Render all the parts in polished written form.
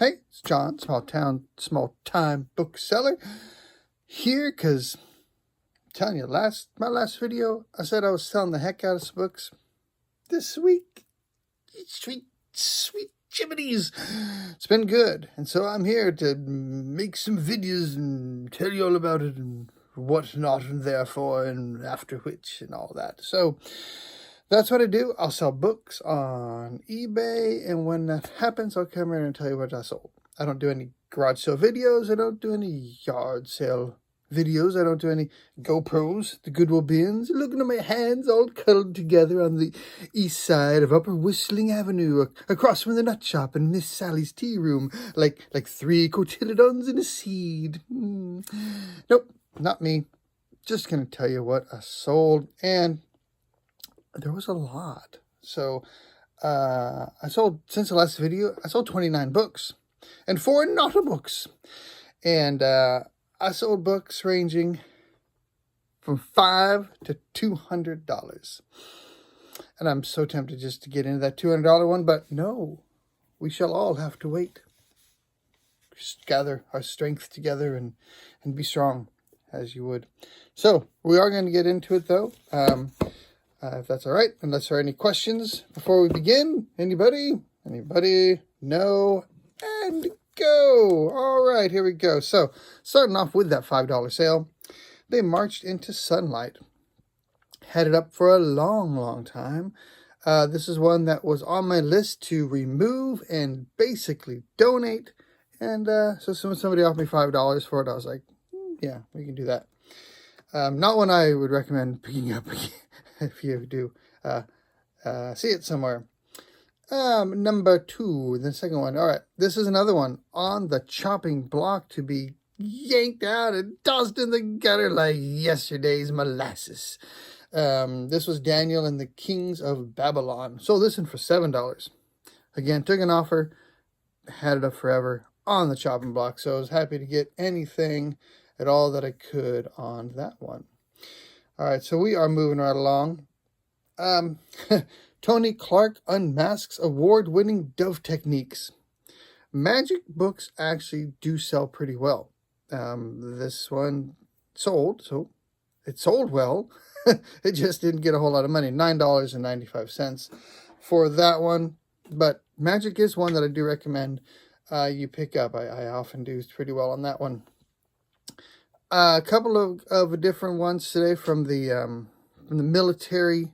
Hey, it's John, small town, small time bookseller here, because I'm telling you, my last video, I said I was selling the heck out of some books. This week, sweet chimneys, it's been good. And so I'm here to make some videos and tell you all about it and what not and therefore and after which and all that. So that's what I do. I'll sell books on eBay, and when that happens, I'll come here and tell you what I sold. I don't do any garage sale videos. I don't do any yard sale videos. I don't do any GoPros, the Goodwill bins. Looking at my hands all cuddled together on the east side of Upper Whistling Avenue, across from the nut shop and Miss Sally's tea room, like 3 cotyledons in a seed. Nope, not me. Just gonna tell you what I sold, and there was a lot. So since the last video, I sold 29 books and 4 naughty books. And I sold books ranging from $5 to $200. And I'm so tempted just to get into that $200 one, but no, we shall all have to wait. Just gather our strength together and be strong as you would. So we are going to get into it though. If that's all right, unless there are any questions before we begin. Anybody? No? And go! All right, here we go. So, starting off with that $5 sale, they marched into sunlight. Had it up for a long time. This is one that was on my list to remove and basically donate. And so somebody offered me $5 for it. I was like, yeah, we can do that. Not one I would recommend picking up again. If you do see it somewhere. Number 2, the second one. All right, this is another one on the chopping block to be yanked out and tossed in the gutter like yesterday's molasses. This was Daniel and the Kings of Babylon. Sold this one for $7. Again, took an offer, had it up forever on the chopping block. So I was happy to get anything at all that I could on that one. All right, so we are moving right along. Tony Clark Unmasks award-winning dove techniques. Magic books actually do sell pretty well. This one sold, so it sold well. It just didn't get a whole lot of money. $9.95 for that one. But Magic is one that I do recommend you pick up. I often do pretty well on that one. A couple of different ones today from the military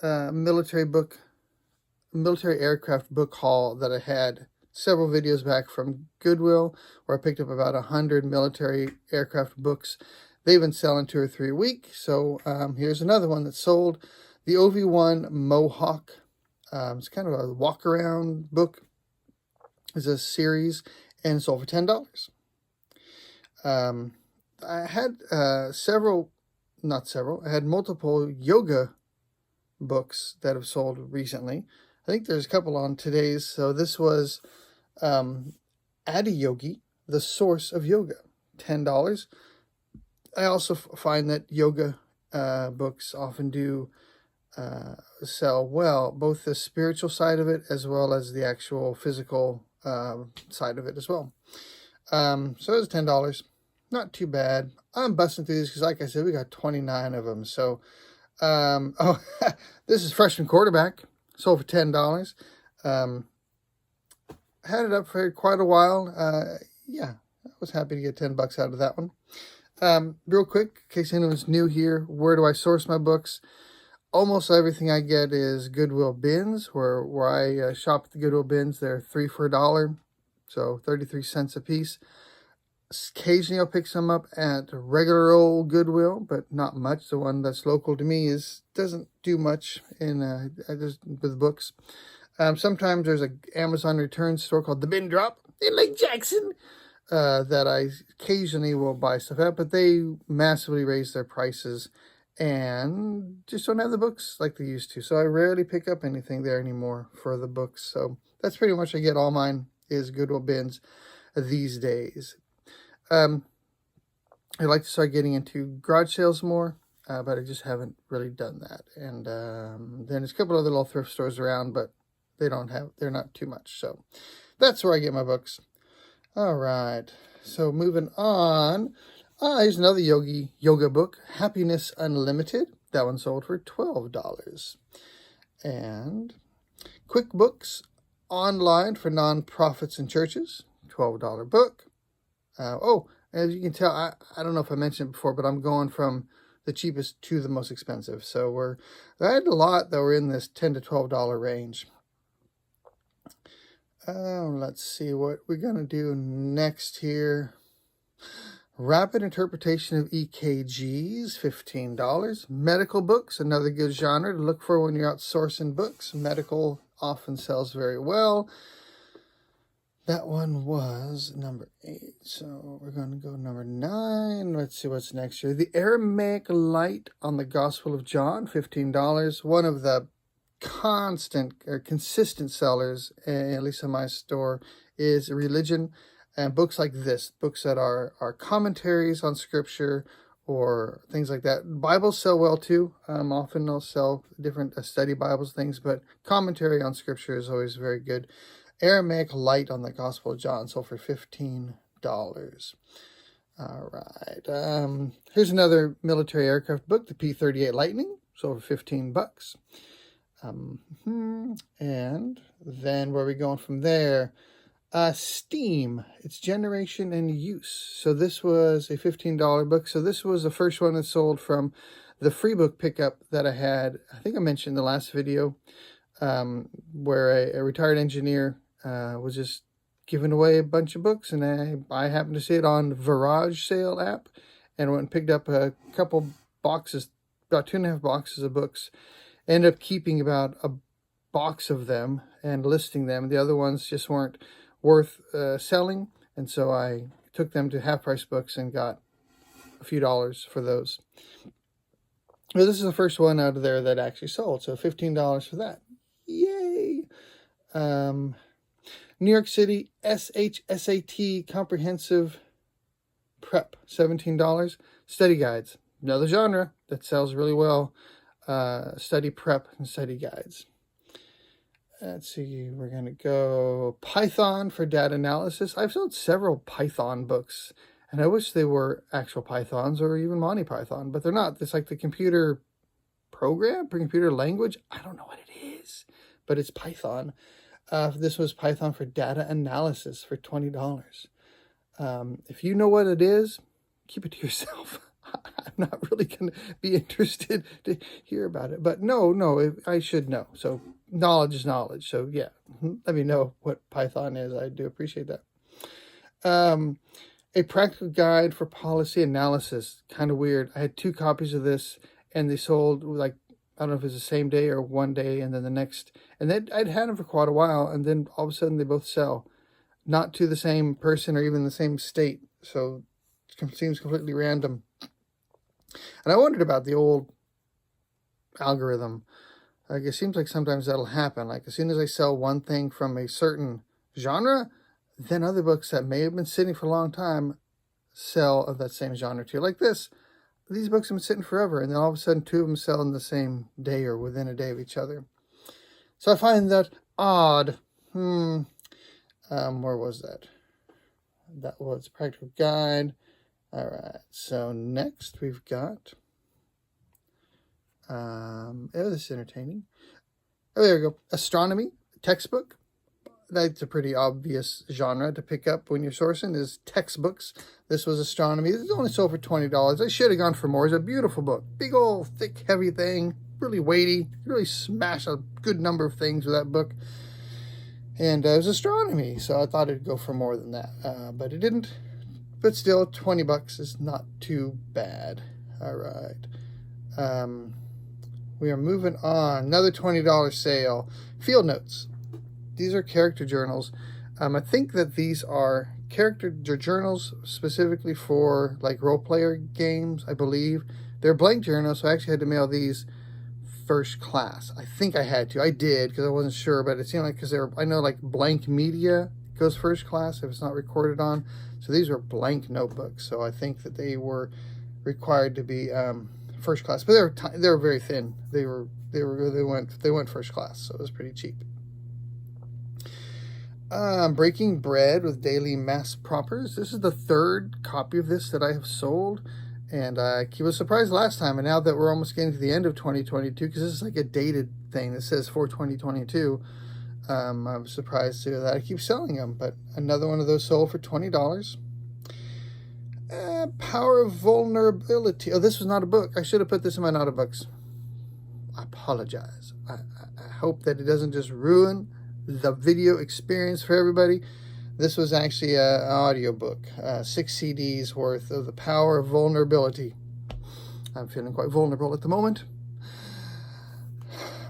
aircraft book haul that I had several videos back from Goodwill, where I picked up about 100 military aircraft books. They've been selling 2 or 3 a week. So here's another one that sold, the OV1 Mohawk. It's kind of a walk around book. It's a series and it sold for $10. I had I had multiple yoga books that have sold recently. I think there's a couple on today's. So this was Adiyogi, the Source of Yoga, $10. I also find that yoga books often do sell well, both the spiritual side of it as well as the actual physical side of it as well. So it was $10. Not too bad. I'm busting through these because, like I said, we got 29 of them. So, this is Freshman Quarterback. Sold for $10. Had it up for quite a while. Yeah, I was happy to get $10 out of that one. Real quick, in case anyone's new here, where do I source my books? Almost everything I get is Goodwill bins, where I shop at the Goodwill bins. They're 3 for $1, so 33 cents a piece. Occasionally I'll pick some up at regular old Goodwill, but not much. The one that's local to me doesn't do much with books. Sometimes there's an Amazon return store called the Bin Drop in Lake Jackson that I occasionally will buy stuff at, but they massively raise their prices and just don't have the books like they used to. So I rarely pick up anything there anymore for the books. So that's pretty much I get all mine is Goodwill bins these days. I'd like to start getting into garage sales more, but I just haven't really done that. And then there's a couple other little thrift stores around, but they're not too much. So That's where I get my books. All right. So moving on. Here's another yoga book, Happiness Unlimited. That one sold for $12. And QuickBooks Online for Nonprofits and Churches, $12 book. As you can tell, I don't know if I mentioned it before, but I'm going from the cheapest to the most expensive. So I had a lot that were in this $10 to $12 range. Let's see what we're going to do next here. Rapid Interpretation of EKGs, $15. Medical books, another good genre to look for when you're outsourcing books. Medical often sells very well. That one was number 8. So we're going to go number 9. Let's see what's next here. The Aramaic Light on the Gospel of John, $15. One of the consistent sellers, at least in my store, is religion. And books like this, books that are commentaries on scripture or things like that. Bibles sell well too. Often they'll sell different study Bibles, things, but commentary on scripture is always very good. Aramaic Light on the Gospel of John sold for $15. All right. Here's another military aircraft book, the P-38 Lightning, sold for $15. And then where are we going from there? Steam, its generation and use. So this was a $15 book. So this was the first one that sold from the free book pickup that I had. I think I mentioned in the last video, where a retired engineer was just giving away a bunch of books, and I happened to see it on Virage sale app, and went and picked up a couple boxes, about 2.5 boxes of books. Ended up keeping about a box of them and listing them. The other ones just weren't worth selling, and so I took them to Half Price Books and got a few dollars for those. Well, this is the first one out of there that actually sold, so $15 for that. Yay! New York City SHSAT Comprehensive Prep, $17. Study guides, another genre that sells really well. Study prep and study guides. Let's see, we're going to go Python for data analysis. I've sold several Python books, and I wish they were actual Pythons or even Monty Python, but they're not. It's like the computer program, computer language. I don't know what it is, but it's Python. This was Python for data analysis for $20. If you know what it is, keep it to yourself. I'm not really going to be interested to hear about it. But no, I should know. So knowledge is knowledge. So yeah, let me know what Python is. I do appreciate that. A practical guide for policy analysis. Kind of weird. I had 2 copies of this, and they sold, like, I don't know if it was the same day or one day and then the next. And then I'd had them for quite a while, and then all of a sudden they both sell. Not to the same person or even the same state. So it seems completely random. And I wondered about the old algorithm. Like, it seems like sometimes that'll happen. Like, as soon as I sell one thing from a certain genre, then other books that may have been sitting for a long time sell of that same genre too. Like this. These books have been sitting forever, and then all of a sudden 2 of them sell in the same day or within a day of each other. So I find that odd. Where was that? That was Practical Guide. All right, so next we've got, this is entertaining. Oh, there we go. Astronomy, textbook. That's a pretty obvious genre to pick up when you're sourcing, is textbooks. This was astronomy. This only sold for $20. I should have gone for more. It's a beautiful book. Big old, thick, heavy thing. Really weighty. You really smash a good number of things with that book. And it was astronomy, so I thought it'd go for more than that. But it didn't. But still, $20 is not too bad. All right. We are moving on. Another $20 sale. Field notes. These are character journals. I think that these are character journals specifically for like role player games, I believe. They're blank journals, so I actually had to mail these first class. I think I had to. I did because I wasn't sure, but it seemed like, because I know like blank media goes first class if it's not recorded on. So these were blank notebooks. So I think that they were required to be first class, but they were very thin. They went first class, so it was pretty cheap. Breaking Bread with Daily Mass Propers. This is the third copy of this that I have sold. And I was surprised last time. And now that we're almost getting to the end of 2022, because this is like a dated thing that says for 2022, I'm surprised to that I keep selling them. But another one of those sold for $20. Power of Vulnerability. Oh, this was not a book. I should have put this in my not a books. I apologize. I hope that it doesn't just ruin the video experience for everybody. This was actually an audio book, 6 CDs worth of The Power of Vulnerability. I'm feeling quite vulnerable at the moment.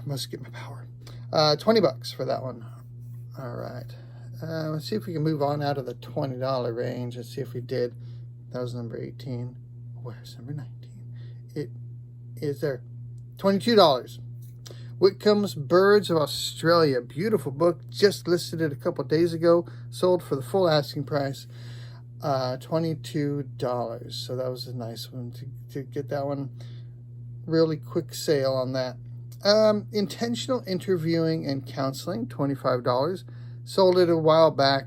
Must get my power. $20 for that one. All right. Let's see if we can move on out of the $20 range. Let's see if we did. That was number 18. Where's number 19? It is there. $22. Whitcomb's Birds of Australia. Beautiful book. Just listed it a couple days ago. Sold for the full asking price. $22. So that was a nice one to get that one. Really quick sale on that. Intentional Interviewing and Counseling. $25. Sold it a while back.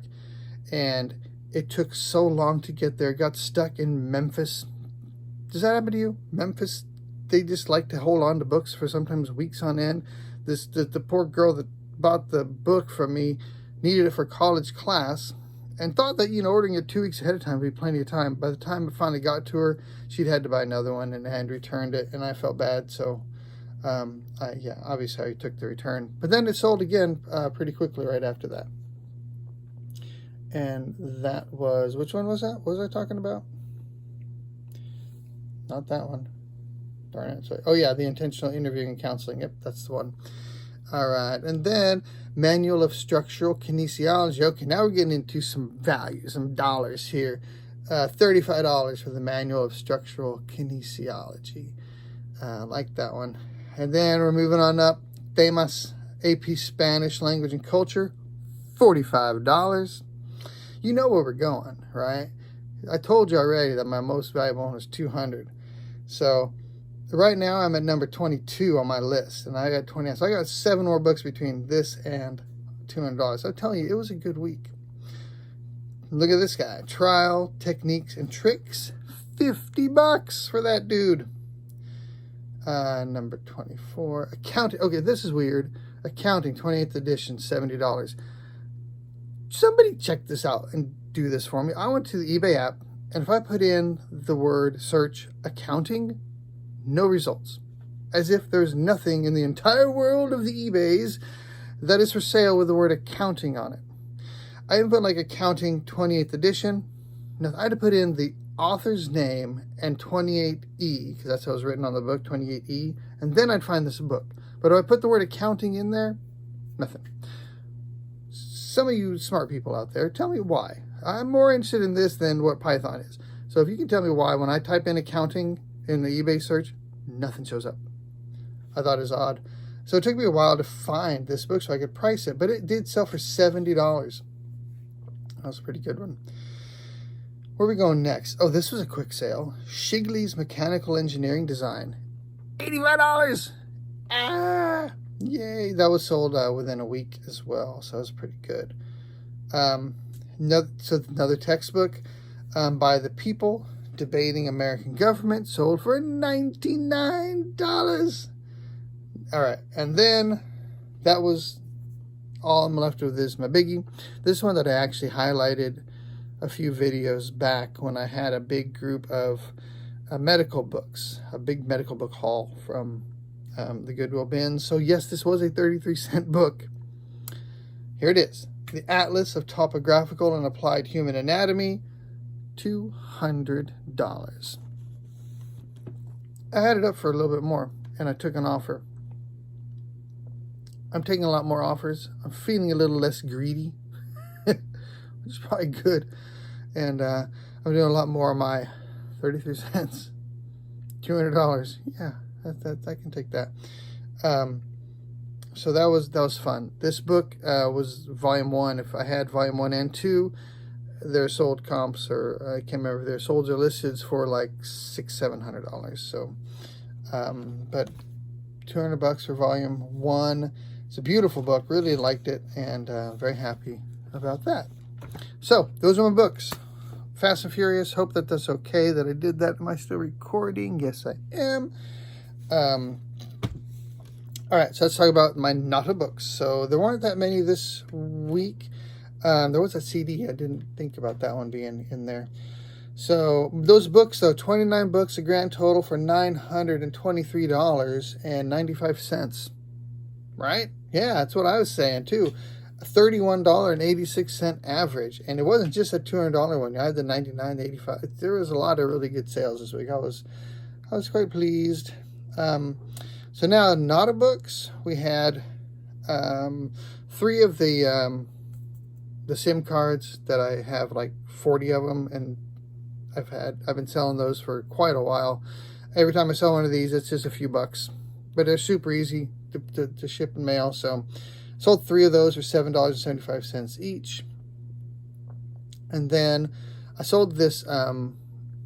And it took so long to get there. Got stuck in Memphis. Does that happen to you? Memphis? They just like to hold on to books for sometimes weeks on end. The poor girl that bought the book from me needed it for college class and thought that, ordering it 2 weeks ahead of time would be plenty of time. By the time it finally got to her, she'd had to buy another one and returned it, and I felt bad. So, obviously I took the return. But then it sold again pretty quickly right after that. And that was, which one was that? What was I talking about? Not that one. Darn it. Sorry. Oh, yeah, the Intentional Interviewing and Counseling. Yep, that's the one. All right. And then Manual of Structural Kinesiology. Okay, now we're getting into some value, some dollars here. $35 for the Manual of Structural Kinesiology. Like that one. And then we're moving on up. Famous AP Spanish Language and Culture. $45. You know where we're going, right? I told you already that my most valuable one was $200. So right now I'm at number 22 on my list, and I got 20. So I got 7 more books between this and $200. I'm telling you, it was a good week. Look at this guy. Trial, Techniques, and Tricks. $50 for that dude. Number 24. Accounting. Okay, this is weird. Accounting, 28th edition, $70. Somebody check this out and do this for me. I went to the eBay app, and if I put in the word search accounting, no results. As if there's nothing in the entire world of the eBays that is for sale with the word accounting on it. I even put like accounting 28th edition. Now, I had to put in the author's name and 28E, because that's how it was written on the book, 28E, and then I'd find this book. But if I put the word accounting in there, nothing. Some of you smart people out there, tell me why. I'm more interested in this than what Python is. So if you can tell me why, when I type in accounting in the eBay search, nothing shows up. I thought it was odd. So it took me a while to find this book so I could price it, but it did sell for $70. That was a pretty good one. Where are we going next? Oh, this was a quick sale. Shigley's Mechanical Engineering Design. $85! Ah! Yay! That was sold within a week as well, so that was pretty good. Another textbook by the people debating American government, sold for $99. All right, and then that was all I'm left with is my biggie. This one that I actually highlighted a few videos back when I had a big group of medical books, a big medical book haul from the Goodwill bin. So yes, this was a 33-cent book. Here it is. The Atlas of Topographical and Applied Human Anatomy, $200. I had it up for a little bit more, and I took an offer. I'm taking a lot more offers. I'm feeling a little less greedy, which is probably good. And I'm doing a lot more of my 33 cents, $200. Yeah, I can take that. So that was fun. This book was volume 1. If I had volume 1 and 2, their sold comps, or I can't remember, their solds are listed for like $600-700. So, but $200 for volume 1. It's a beautiful book. Really liked it, and very happy about that. So, those are my books. Fast and Furious. Hope that that's okay that I did that. Am I still recording? Yes, I am. All right, so let's talk about my Nata books. So, there weren't that many this week. There was a CD. I didn't think about that one being in there. So those books, though, 29 books, a grand total for $923.95. Right? Yeah, that's what I was saying, too. A $31.86 average. And it wasn't just a $200 one. I had the $99.85. There was a lot of really good sales this week. I was quite pleased. So now, Nata books, we had 3 of the SIM cards that I have, like 40 of them, and I've been selling those for quite a while. Every time I sell one of these, it's just a few bucks, but they're super easy to ship and mail. So sold 3 of those for $7.75 each. And then I sold this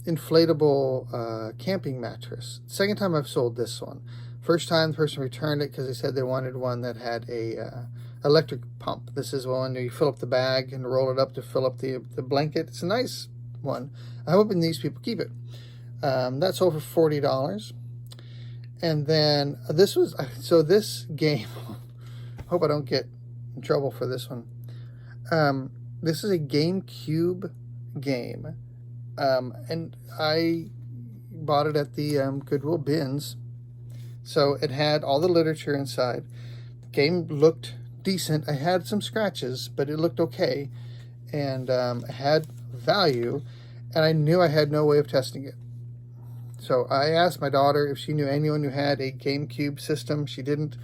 inflatable camping mattress. Second time I've sold this one. First time the person returned it because they said they wanted one that had a electric pump. This is one where you fill up the bag and roll it up to fill up the blanket. It's a nice one. I'm hoping these people keep it. That sold for $40. And then this was, so this game, hope I don't get in trouble for this one. This is a GameCube game. And I bought it at the Goodwill bins. So it had all the literature inside. The game looked decent. I had some scratches, but it looked okay. And it had value. And I knew I had no way of testing it. So I asked my daughter if she knew anyone who had a GameCube system. She didn't.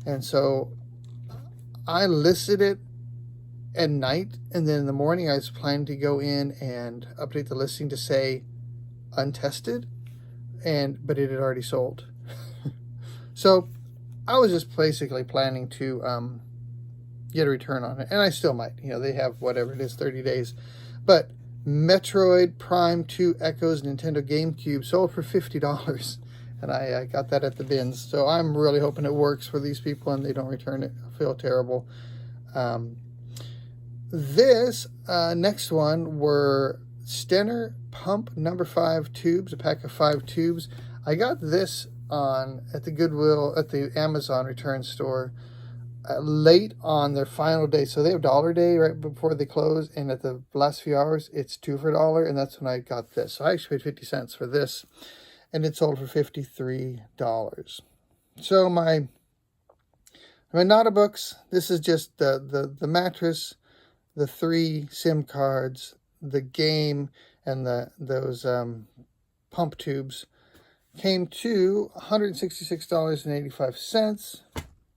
And so I listed it at night. And then in the morning, I was planning to go in and update the listing to say untested. But it had already sold. So I was just basically planning to get a return on it. And I still might. You know, they have whatever it is, 30 days. But Metroid Prime 2 Echoes Nintendo GameCube sold for $50. And I got that at the bins. So I'm really hoping it works for these people and they don't return it. I feel terrible. This next one were Stenner Pump number 5 tubes, a pack of 5 tubes. I got this at the Goodwill, at the Amazon return store, late on their final day. So they have $1 day right before they close, and at the last few hours it's 2 for $1, and that's when I got this. So I actually paid 50 cents for this, and it sold for $53. So my Nata books, this is just the mattress, the 3 SIM cards, the game, and those pump tubes. Came to $166.85,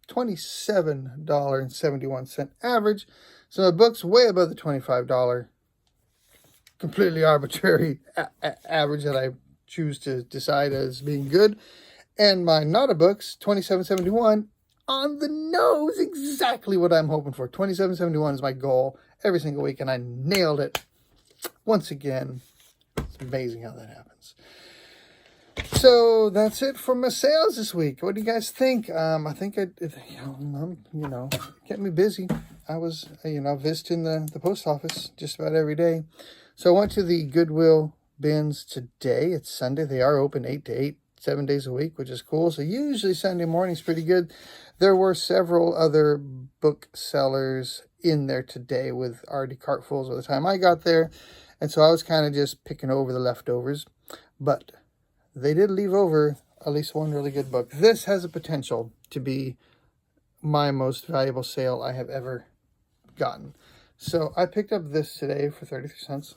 $27.71 average. So my book's way above the $25 completely arbitrary average that I choose to decide as being good. And my Nata books, $27.71, on the nose, exactly what I'm hoping for. $27.71 is my goal every single week, and I nailed it once again. It's amazing how that happens. So that's it for my sales this week. What do you guys think? I think it kept me busy. I was, visiting the post office just about every day. So I went to the Goodwill bins today. It's Sunday. They are open 8 to 8, 7 days a week, which is cool. So usually Sunday morning's pretty good. There were several other booksellers in there today with already cartfuls by the time I got there. And so I was kind of just picking over the leftovers. But they did leave over at least one really good book. This has a potential to be my most valuable sale I have ever gotten. So I picked up this today for 33 cents.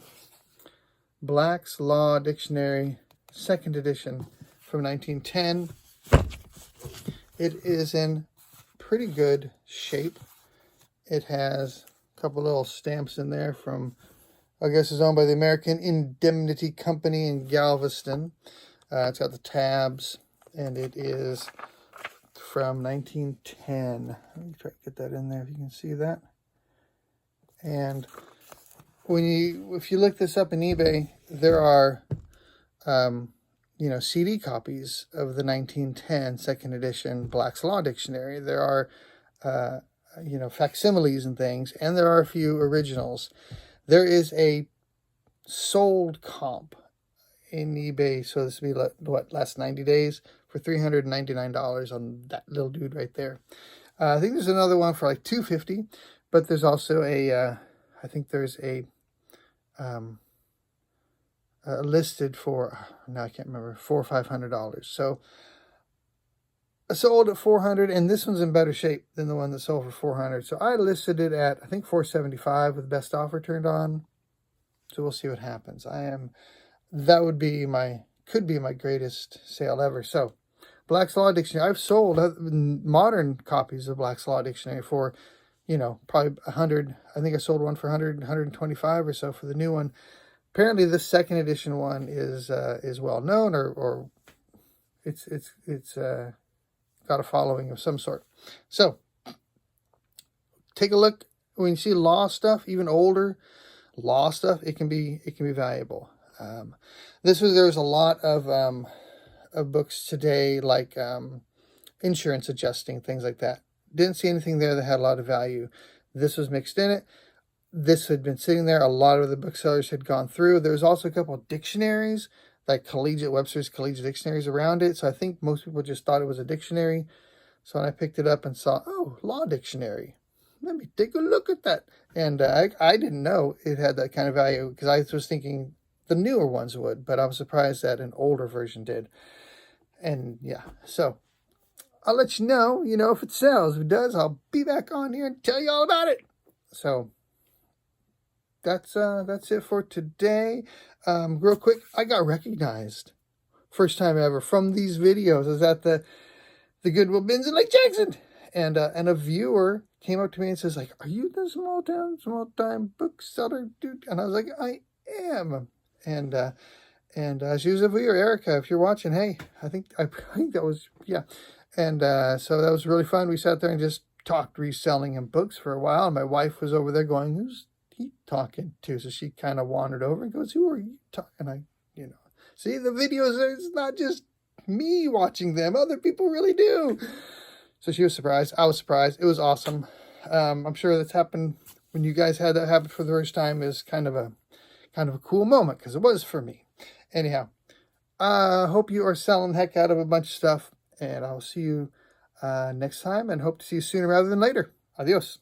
Black's Law Dictionary, 2nd edition from 1910. It is in pretty good shape. It has a couple little stamps in there from, I guess it's owned by the American Indemnity Company in Galveston. It's got the tabs, and it is from 1910. Let me try to get that in there if you can see that. And if you look this up in eBay, there are, CD copies of the 1910 2nd edition Black's Law Dictionary. There are facsimiles and things, and there are a few originals. There is a sold comp in eBay, so this would be what, last 90 days for $399 on that little dude right there. I think there's another one for like $250, but there's also I think there's a listed for, now I can't remember, $400 or $500. So I sold at $400, and this one's in better shape than the one that sold for $400. So I listed it at, I think, $475 with best offer turned on. So we'll see what happens. That would be could be my greatest sale ever. So Black's Law Dictionary, I've sold modern copies of Black's Law Dictionary for, probably 100. I think I sold one for 100, 125 or so for the new one. Apparently the second edition one is well known, or it's got a following of some sort. So take a look. When you see law stuff, even older law stuff, it can be valuable. There's a lot of books today, like insurance adjusting, things like that. Didn't see anything there that had a lot of value. This was mixed in it. This had been sitting there. A lot of the booksellers had gone through. There's also a couple of dictionaries, like Webster's Collegiate Dictionaries around it. So I think most people just thought it was a dictionary. So when I picked it up and saw, oh, law dictionary, let me take a look at that. And I didn't know it had that kind of value, because I was thinking the newer ones would, but I was surprised that an older version did. And yeah, so I'll let you know, if it sells. If it does, I'll be back on here and tell you all about it. So that's it for today. Real quick, I got recognized first time ever from these videos. I was at the Goodwill bins in Lake Jackson, and a viewer came up to me and says, like, "Are you the small time bookseller dude?" And I was like, "I am." And she was a viewer, Erica. If you're watching, hey, I think that was, yeah. And so that was really fun. We sat there and just talked reselling and books for a while. And my wife was over there going, "Who's he talking to?" So she kind of wandered over and goes, "Who are you talking?" And see, the videos, it's not just me watching them. Other people really do. So she was surprised. I was surprised. It was awesome. I'm sure that's happened when you guys had that happen for the first time. Is kind of a cool moment, because it was for me. Anyhow, hope you are selling the heck out of a bunch of stuff, and I'll see you next time, and hope to see you sooner rather than later. Adios.